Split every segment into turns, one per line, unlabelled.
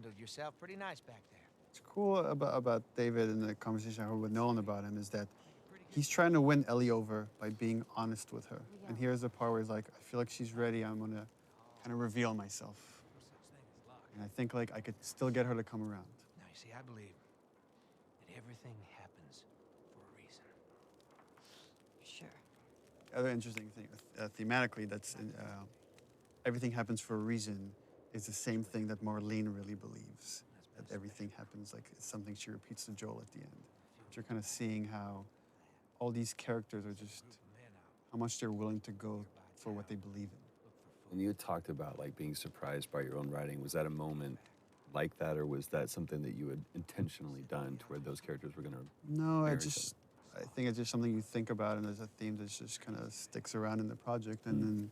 handled yourself pretty nice back there.
What's cool about David and the conversation I had with Nolan about him is that he's trying to win Ellie over by being honest with her. And here's the part where he's like, I feel like she's ready. I'm gonna kind of reveal myself. And I think like I could still get her to come around.
Now, you see, I believe that everything happens for a reason.
Sure.
The other interesting thing, thematically, that's everything happens for a reason is the same thing that Marlene really believes. That everything happens, like it's something she repeats to Joel at the end. But you're kind of seeing how all these characters are just, how much they're willing to go for what they believe in.
When you talked about like being surprised by your own writing, was that a moment like that, or was that something that you had intentionally done to where those characters were going to?
No, I think it's just something you think about, and there's a theme that just kind of sticks around in the project, and then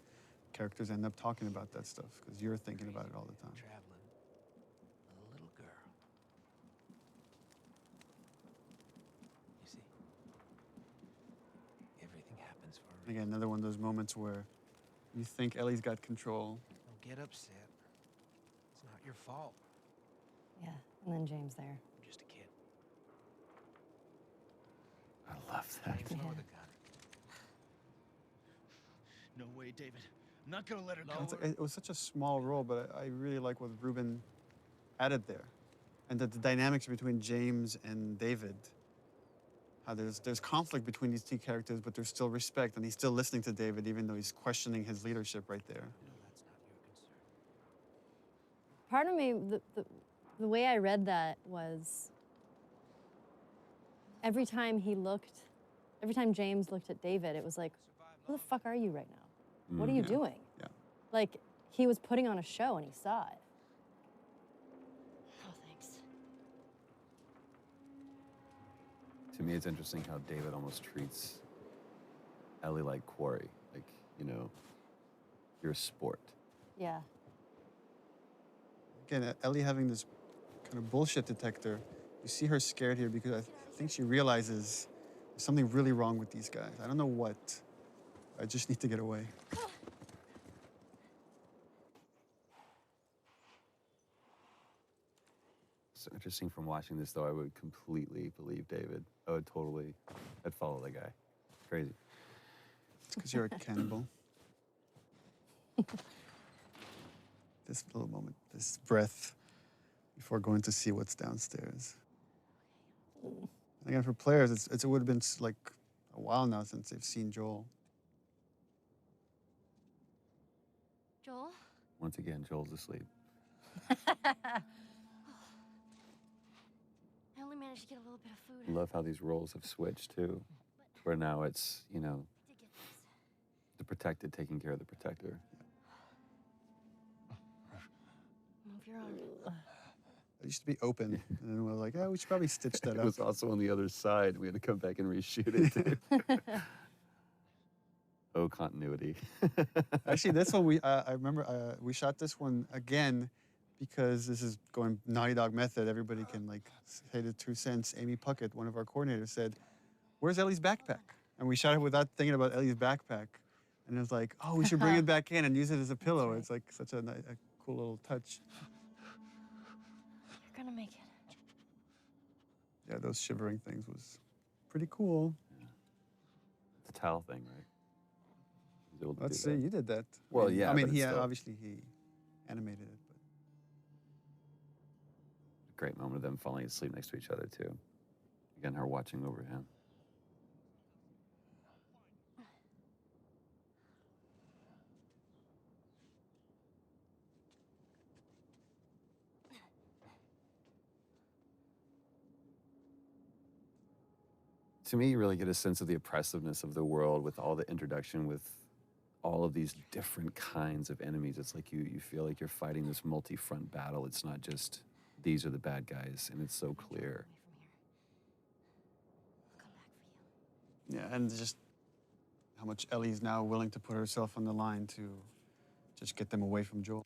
characters end up talking about that stuff because you're thinking about it all the time.
Traveling with a little girl. You see, everything happens for a reason.
Again, another one of those moments where you think Ellie's got control.
Don't get upset. It's not your fault.
Yeah, and then James there.
I'm just a kid.
I love that.
James with a gun.
No way, David. I'm not gonna let her go.
It was such a small role, but I really like what Ruben added there. And that the dynamics between James and David, how there's conflict between these two characters, but there's still respect, and he's still listening to David, even though he's questioning his leadership right there.
You know, that's not your concern.
Part of me, the way I read that was every time James looked at David, it was like, who the fuck are you right now? What are you doing?
Yeah.
Like, he was putting on a show and he saw it.
Oh, thanks.
To me, it's interesting how David almost treats Ellie like quarry. Like, you know, you're a sport.
Yeah.
Again, Ellie having this kind of bullshit detector, you see her scared here because I think she realizes there's something really wrong with these guys. I don't know what. I just need to get away.
So interesting from watching this, though, I would completely believe David. I'd follow that guy. Crazy.
It's because you're a cannibal. This little moment, this breath before going to see what's downstairs. And again, for players, it would have been like a while now since they've seen Joel.
Joel?
Once again, Joel's asleep.
I only managed to get a little bit of food.
I love how these roles have switched, too. Where now it's, you know,
I did get this.
the protected taking care of the protector.
Move your arm.
It used to be open, and then we're like, oh, we should probably stitch that
It
up.
was also on the other side. We had to come back and reshoot it, too. Oh, continuity.
Actually, this one, I remember we shot this one again because this is going Naughty Dog method. Everybody can like say the 2 cents. Amy Puckett, one of our coordinators, said, where's Ellie's backpack? And we shot it without thinking about Ellie's backpack. And it was like, oh, we should bring it back in and use it as a pillow. It's like such a cool little touch.
You're gonna make it.
Yeah, those shivering things was pretty cool.
Yeah. The towel thing, right? He was able to
Let's
do
see,
that.
you did that.
Well, yeah,
I mean,
but it's still
obviously he animated it, but.
a great moment of them falling asleep next to each other, too. Again, her watching over him. To me, you really get a sense of the oppressiveness of the world with all the introduction with all of these different kinds of enemies. It's like you feel like you're fighting this multi-front battle. It's not just these are the bad guys, and it's so clear.
Away from here. I'll come back for you.
Yeah, and just how much Ellie's now willing to put herself on the line to just get them away from Joel.